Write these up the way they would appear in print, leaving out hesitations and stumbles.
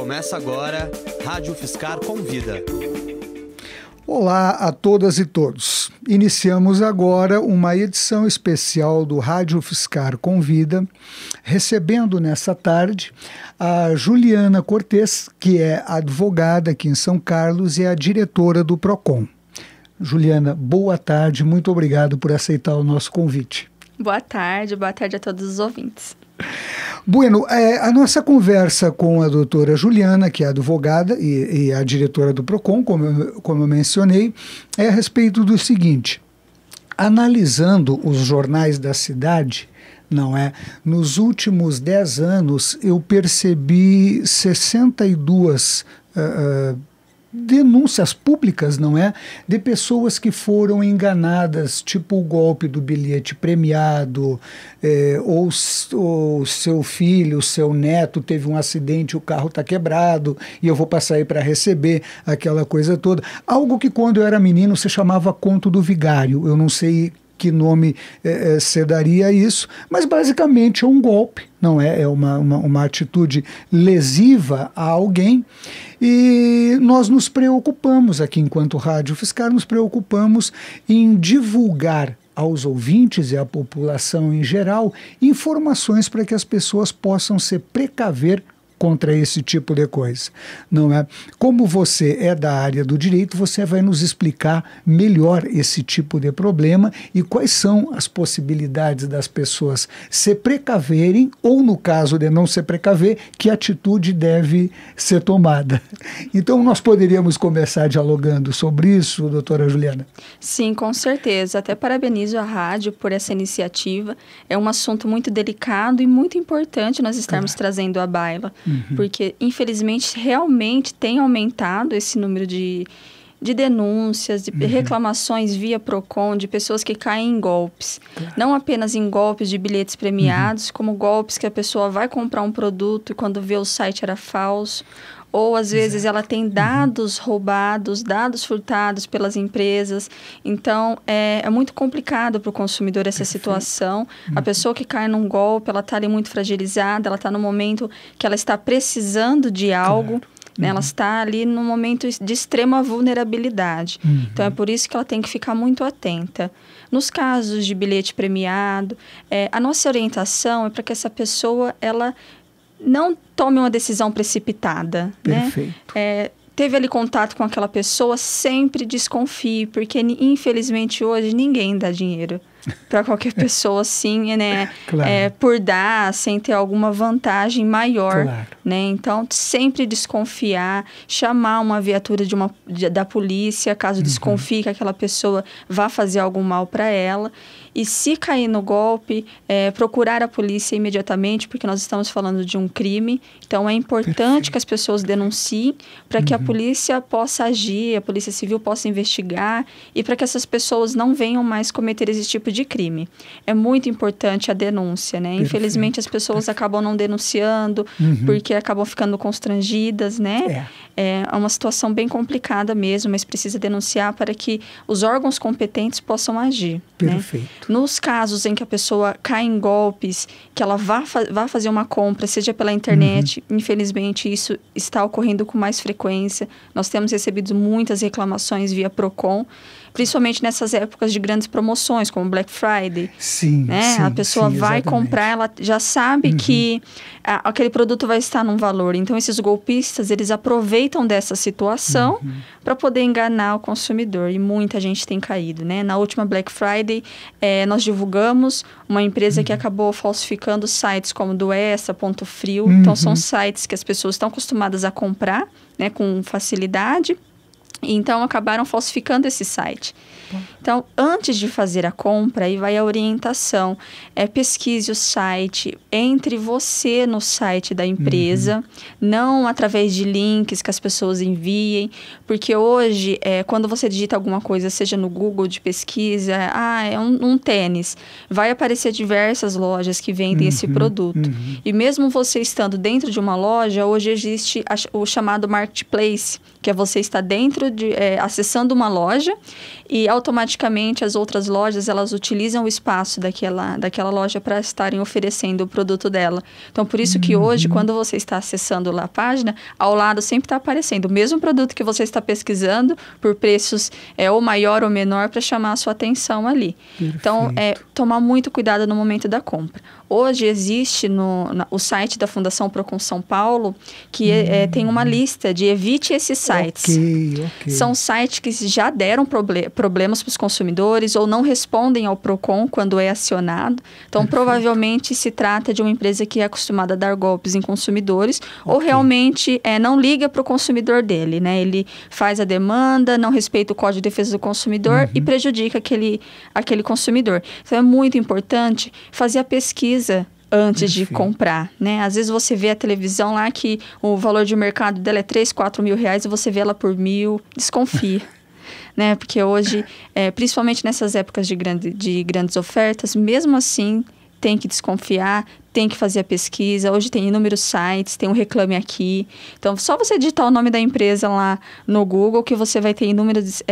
Começa agora, Rádio Fiscar Convida. Olá a todas e todos. Iniciamos agora uma edição especial do Rádio Fiscar Convida, recebendo nessa tarde a Juliana Cortez, que é advogada aqui em São Carlos e é a diretora do PROCON. Juliana, boa tarde, muito obrigado por aceitar o nosso convite. Boa tarde a todos os ouvintes. Bueno, a nossa conversa com a doutora Juliana, que é advogada e a diretora do PROCON, como eu mencionei, é a respeito do seguinte: analisando os jornais da cidade, não é? Nos últimos 10 anos eu percebi 62 denúncias públicas, não é? De pessoas que foram enganadas, tipo o golpe do bilhete premiado, ou seu filho, seu neto teve um acidente, o carro está quebrado e eu vou passar aí para receber, aquela coisa toda. Algo que quando eu era menino se chamava conto do vigário, eu não sei que nome se daria a isso, mas basicamente é um golpe, não é? É uma atitude lesiva a alguém, e nós nos preocupamos aqui, enquanto Rádio Fiscar, nos preocupamos em divulgar aos ouvintes e à população em geral informações para que as pessoas possam se precaver contra esse tipo de coisa, não é? Como você é da área do direito, você vai nos explicar melhor esse tipo de problema e quais são as possibilidades das pessoas se precaverem, ou no caso de não se precaver, que atitude deve ser tomada. Então nós poderíamos começar dialogando sobre isso, doutora Juliana? Sim, com certeza. Até parabenizo a rádio por essa iniciativa. É um assunto muito delicado e muito importante nós estarmos trazendo à baila. Porque, infelizmente, realmente tem aumentado esse número de denúncias, de reclamações via PROCON, de pessoas que caem em golpes. Não apenas em golpes de bilhetes premiados, como golpes que a pessoa vai comprar um produto e quando vê o site era falso. Ou, às vezes, ela tem dados roubados, dados furtados pelas empresas. Então, é muito complicado para o consumidor essa situação. A pessoa que cai num golpe, ela está ali muito fragilizada, ela está no momento que ela está precisando de algo. Né? Ela está ali num momento de extrema vulnerabilidade. Então, é por isso que ela tem que ficar muito atenta. Nos casos de bilhete premiado, a nossa orientação é para que essa pessoa, ela não tome uma decisão precipitada. Perfeito. Né? Teve ali contato com aquela pessoa, sempre desconfie, porque infelizmente hoje ninguém dá dinheiro para qualquer pessoa assim, né? Claro. Por dar, sem ter alguma vantagem maior. Claro. Né? Então, sempre desconfiar, chamar uma viatura da polícia, caso desconfie que aquela pessoa vá fazer algum mal para ela. E se cair no golpe, procurar a polícia imediatamente, porque nós estamos falando de um crime. Então, é importante que as pessoas denunciem para que a polícia possa agir, a Polícia Civil possa investigar e para que essas pessoas não venham mais cometer esse tipo de crime. É muito importante a denúncia, né? Infelizmente, as pessoas acabam não denunciando porque acabam ficando constrangidas, né? É uma situação bem complicada mesmo, mas precisa denunciar para que os órgãos competentes possam agir. Perfeito. Né? Nos casos em que a pessoa cai em golpes, que ela vá fazer uma compra, seja pela internet, infelizmente isso está ocorrendo com mais frequência. Nós temos recebido muitas reclamações via PROCON, principalmente nessas épocas de grandes promoções, como Black Friday. Sim, né? sim, a pessoa vai exatamente. comprar, ela já sabe que aquele produto vai estar num valor. Então, esses golpistas, eles aproveitam dessa situação para poder enganar o consumidor. E muita gente tem caído, né? Na última Black Friday, nós divulgamos uma empresa que acabou falsificando sites como do Extra, Ponto Frio. Então, são sites que as pessoas estão acostumadas a comprar, né, com facilidade. Então, acabaram falsificando esse site. Então, antes de fazer a compra, aí vai a orientação. Pesquise o site, entre você no site da empresa, não através de links que as pessoas enviem, porque hoje, quando você digita alguma coisa, seja no Google de pesquisa, é um tênis, vai aparecer diversas lojas que vendem esse produto. E mesmo você estando dentro de uma loja, hoje existe o chamado marketplace, que é você estar dentro acessando uma loja e automaticamente automaticamente as outras lojas, elas utilizam o espaço daquela loja para estarem oferecendo o produto dela. Então, por isso que hoje, quando você está acessando lá a página, ao lado sempre está aparecendo o mesmo produto que você está pesquisando, por preços ou maior ou menor, para chamar a sua atenção ali. Perfeito. Então, tomar muito cuidado no momento da compra. Hoje existe o site da Fundação Procon São Paulo, que tem uma lista de evite esses sites. Ok. São sites que já deram problemas para os consumidores ou não respondem ao Procon quando é acionado. Então, provavelmente se trata de uma empresa que é acostumada a dar golpes em consumidores ou realmente não liga para o consumidor dele, né? Ele faz a demanda, não respeita o Código de Defesa do Consumidor e prejudica aquele consumidor. Então, é muito importante fazer a pesquisa antes de comprar, né? Às vezes você vê a televisão lá que o valor de mercado dela é 3, 4 mil reais e você vê ela por 1.000, desconfia. Né? Porque hoje, principalmente nessas épocas de grandes ofertas, mesmo assim, tem que desconfiar, tem que fazer a pesquisa. Hoje tem inúmeros sites, tem um Reclame Aqui. Então, só você digitar o nome da empresa lá no Google que você vai ter inúmeras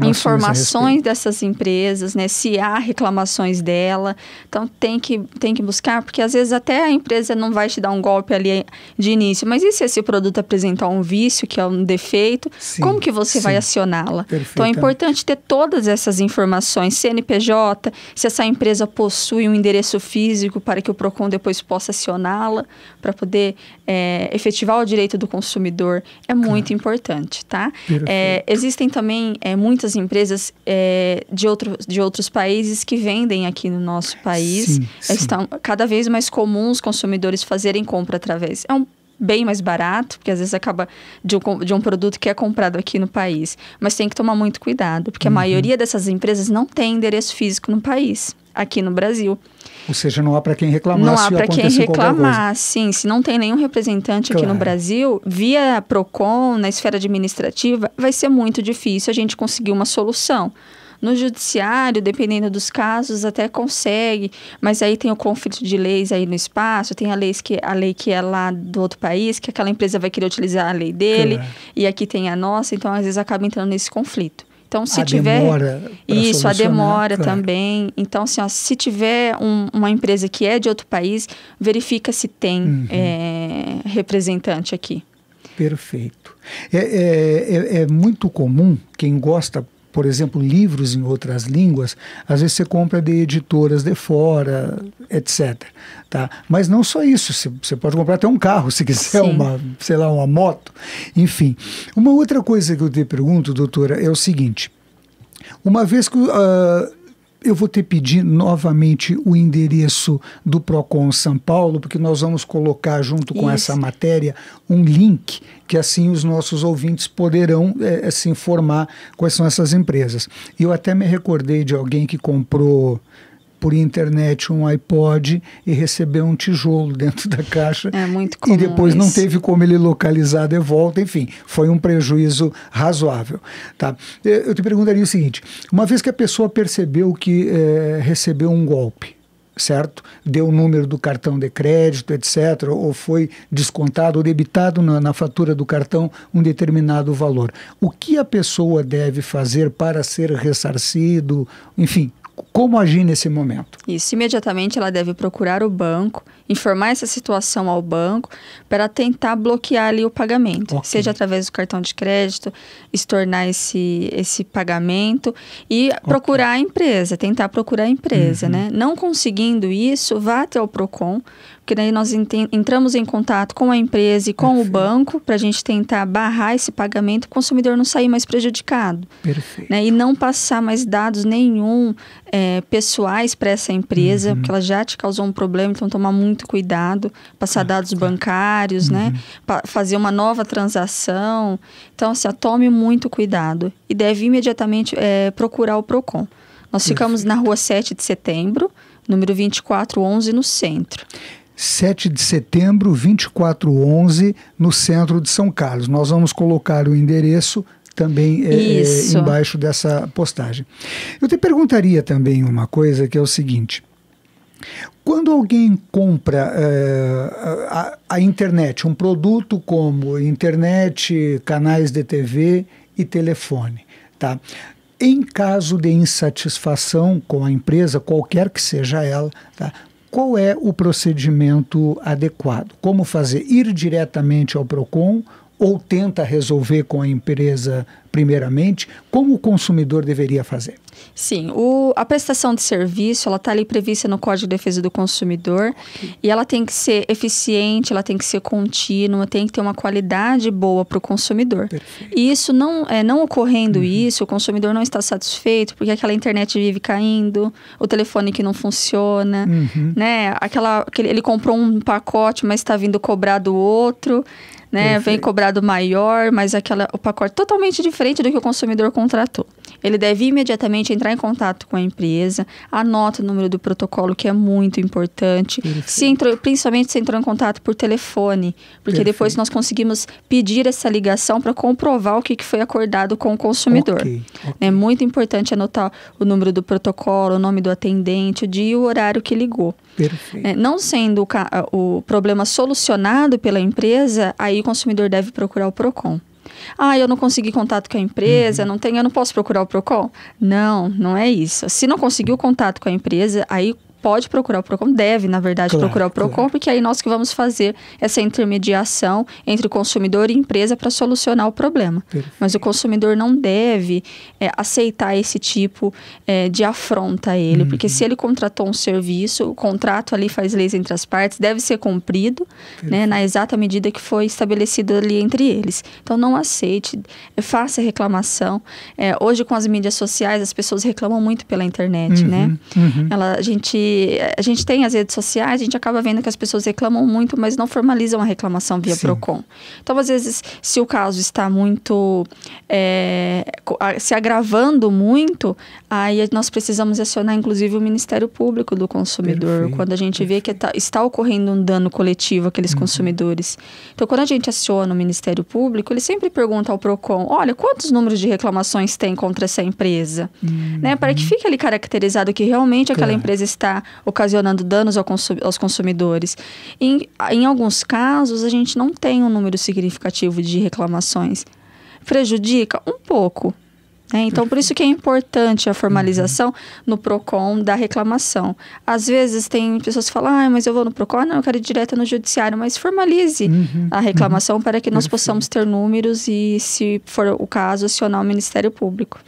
informações dessas empresas, né? Se há reclamações dela. Então, tem que buscar, porque às vezes até a empresa não vai te dar um golpe ali de início. Mas e se esse produto apresentar um vício, que é um defeito? Como que você vai acioná-la? Então, é importante ter todas essas informações. CNPJ, se essa empresa possui um endereço físico para que o Procon depois possa acioná-la para poder efetivar o direito do consumidor, é muito importante, tá? Existem também muitas empresas de outros países que vendem aqui no nosso país. Estão cada vez mais comuns os consumidores fazerem compra através. É bem mais barato, porque às vezes acaba de um produto que é comprado aqui no país. Mas tem que tomar muito cuidado, porque a maioria dessas empresas não tem endereço físico no país, aqui no Brasil. Ou seja, não há para quem reclamar. Não há para quem reclamar, sim. Se não tem nenhum representante aqui no Brasil, via Procon, na esfera administrativa, vai ser muito difícil a gente conseguir uma solução. No judiciário, dependendo dos casos, até consegue, mas aí tem o conflito de leis aí no espaço, tem a lei que é lá do outro país, que aquela empresa vai querer utilizar a lei dele, e aqui tem a nossa, então às vezes acaba entrando nesse conflito. Então, se tiver isso, a demora também. Então, assim, se tiver uma empresa que é de outro país, verifica se tem representante aqui. Perfeito. É muito comum, quem gosta, por exemplo, livros em outras línguas, às vezes você compra de editoras de fora, etc. Tá? Mas não só isso, você pode comprar até um carro, se quiser, uma moto, enfim. Uma outra coisa que eu te pergunto, doutora, é o seguinte: uma vez que eu vou te pedir novamente o endereço do Procon São Paulo, porque nós vamos colocar junto com essa matéria um link que assim os nossos ouvintes poderão se informar quais são essas empresas. E eu até me recordei de alguém que comprou por internet um iPod e recebeu um tijolo dentro da caixa. É muito comum. E depois não teve como ele localizar de volta. Enfim, foi um prejuízo razoável. Tá? Eu te perguntaria o seguinte: uma vez que a pessoa percebeu que recebeu um golpe, certo? Deu o número do cartão de crédito, etc., ou foi descontado ou debitado na fatura do cartão um determinado valor. O que a pessoa deve fazer para ser ressarcido? Enfim, como agir nesse momento? Isso, imediatamente ela deve procurar o banco, informar essa situação ao banco para tentar bloquear ali o pagamento, seja através do cartão de crédito, estornar esse pagamento e procurar a empresa, tentar procurar a empresa, né? Não conseguindo isso, vá até o Procon, porque daí nós entramos em contato com a empresa e com o banco para a gente tentar barrar esse pagamento, o consumidor não sair mais prejudicado. Perfeito. Né? E não passar mais dados nenhum pessoais para essa empresa, porque ela já te causou um problema, então tomar muito cuidado, passar dados bancários, né? Fazer uma nova transação. Então, assim, tome muito cuidado e deve imediatamente procurar o Procon. Nós ficamos na rua 7 de setembro, número 2411, no centro. 7 de setembro, 2411, no centro de São Carlos. Nós vamos colocar o endereço também embaixo dessa postagem. Eu te perguntaria também uma coisa, que é o seguinte: quando alguém compra a internet, um produto como internet, canais de TV e telefone, tá? Em caso de insatisfação com a empresa, qualquer que seja ela, tá? Qual é o procedimento adequado? Como fazer? Ir diretamente ao PROCON ou tenta resolver com a empresa primeiramente? Como o consumidor deveria fazer? Sim, a prestação de serviço, ela está ali prevista no Código de Defesa do Consumidor, e ela tem que ser eficiente, ela tem que ser contínua, tem que ter uma qualidade boa para o consumidor. Perfeito. E isso não ocorrendo isso, o consumidor não está satisfeito, porque aquela internet vive caindo, o telefone que não funciona, né? Ele comprou um pacote, mas está vindo cobrado outro, né? Vem cobrado maior, mas o pacote totalmente diferente do que o consumidor contratou. Ele deve imediatamente entrar em contato com a empresa, anota o número do protocolo, que é muito importante. Principalmente se entrou em contato por telefone, porque depois nós conseguimos pedir essa ligação para comprovar o que foi acordado com o consumidor. É muito importante anotar o número do protocolo, o nome do atendente, o dia e o horário que ligou. Não sendo o problema solucionado pela empresa, aí o consumidor deve procurar o PROCON. Eu não consegui contato com a empresa, eu não posso procurar o PROCON? Não é isso. Se não conseguiu contato com a empresa, aí pode procurar o PROCON, deve, na verdade, procurar o PROCON, porque aí nós que vamos fazer essa intermediação entre o consumidor e a empresa para solucionar o problema. Mas o consumidor não deve aceitar esse tipo de afronta a ele, porque se ele contratou um serviço, o contrato ali faz leis entre as partes, deve ser cumprido, né, na exata medida que foi estabelecido ali entre eles. Então, não aceite, faça reclamação. Hoje, com as mídias sociais, as pessoas reclamam muito pela internet, né? A gente tem as redes sociais, a gente acaba vendo que as pessoas reclamam muito, mas não formalizam a reclamação via PROCON. Então, às vezes, se o caso está muito se agravando muito, aí nós precisamos acionar, inclusive, o Ministério Público do Consumidor, quando a gente vê que está ocorrendo um dano coletivo àqueles consumidores. Então, quando a gente aciona o Ministério Público, ele sempre pergunta ao PROCON, olha, quantos números de reclamações tem contra essa empresa? Né? Para que fique ali caracterizado que realmente aquela empresa está ocasionando danos aos consumidores. Em alguns casos, a gente não tem um número significativo de reclamações. Prejudica? Um pouco. Então, por isso que é importante a formalização no PROCON da reclamação. Às vezes, tem pessoas que falam, mas eu vou no PROCON, não, eu quero ir direto no judiciário. Mas formalize a reclamação para que nós possamos ter números e, se for o caso, acionar o Ministério Público.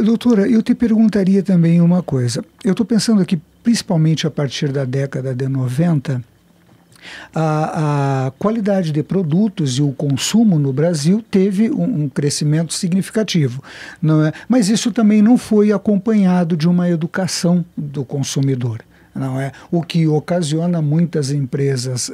Doutora, eu te perguntaria também uma coisa. Eu estou pensando aqui, principalmente a partir da década de 90, a qualidade de produtos e o consumo no Brasil teve um crescimento significativo, não é? Mas isso também não foi acompanhado de uma educação do consumidor, não é? O que ocasiona muitas empresas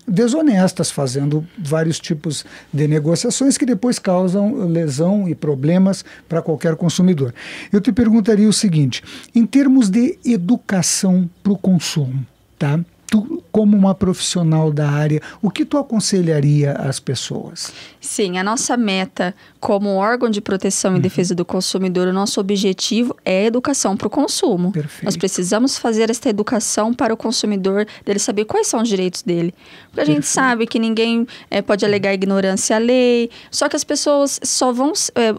desonestas fazendo vários tipos de negociações que depois causam lesão e problemas para qualquer consumidor. Eu te perguntaria o seguinte, em termos de educação para o consumo, tá? Tu, como uma profissional da área, o que tu aconselharia às pessoas? Sim, a nossa meta como órgão de proteção e defesa do consumidor, o nosso objetivo é a educação para o consumo. Perfeito. Nós precisamos fazer esta educação para o consumidor, dele saber quais são os direitos dele. Porque a gente sabe que ninguém pode alegar ignorância à lei, só que as pessoas só vão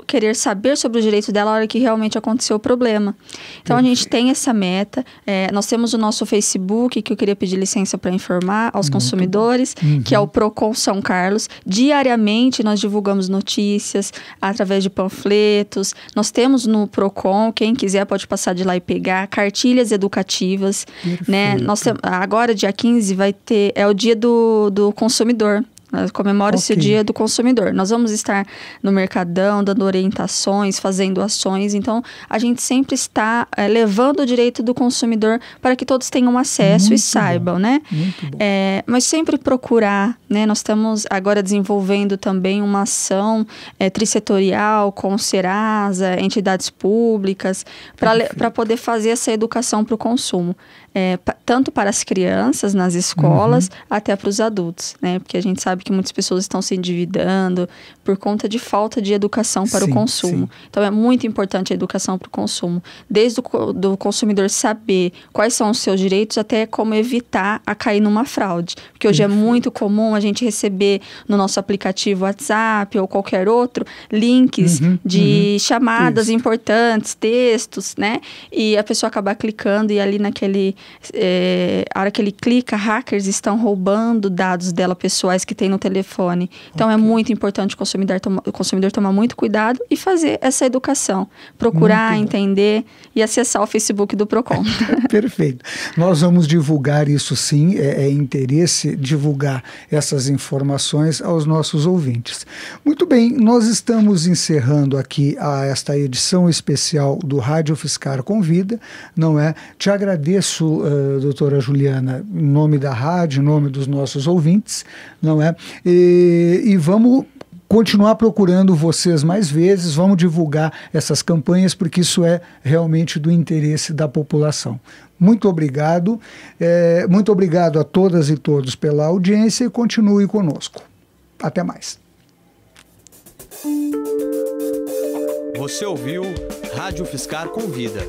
querer saber sobre os direitos dela na hora que realmente aconteceu o problema. Então, a gente tem essa meta. Nós temos o nosso Facebook, que eu queria pedir licença para informar aos consumidores, que é o PROCON São Carlos. Diariamente nós divulgamos notícias através de panfletos. Nós temos no PROCON, quem quiser pode passar de lá e pegar, cartilhas educativas. Né? Agora, dia 15, é o dia do consumidor. Comemora-se o Dia do Consumidor. Nós vamos estar no Mercadão, dando orientações, fazendo ações. Então, a gente sempre está levando o direito do consumidor para que todos tenham acesso e saibam, né? Muito bom. Mas sempre procurar, né? Nós estamos agora desenvolvendo também uma ação trissetorial com o Serasa, entidades públicas, para poder fazer essa educação para o consumo. Tanto para as crianças nas escolas, até para os adultos, né? Porque a gente sabe que muitas pessoas estão se endividando por conta de falta de educação para o consumo. Então, é muito importante a educação para o consumo. Desde do consumidor saber quais são os seus direitos, até como evitar a cair numa fraude. Porque hoje é muito comum a gente receber no nosso aplicativo WhatsApp ou qualquer outro, links de chamadas importantes, textos, né? E a pessoa acabar clicando e ali a hora que ele clica, hackers estão roubando dados dela pessoais que tem no telefone. Então, é muito importante o consumidor tomar muito cuidado e fazer essa educação. Procurar, entender e acessar o Facebook do Procon. Perfeito. Nós vamos divulgar isso sim, é interesse divulgar essas informações aos nossos ouvintes. Muito bem, nós estamos encerrando aqui esta edição especial do Rádio Fiscar Convida, não é? Te agradeço, doutora Juliana, em nome da rádio, em nome dos nossos ouvintes, não é? E vamos continuar procurando vocês mais vezes, vamos divulgar essas campanhas, porque isso é realmente do interesse da população. Muito obrigado a todas e todos pela audiência e continue conosco. Até mais. Você ouviu Rádio Fiscar Convida.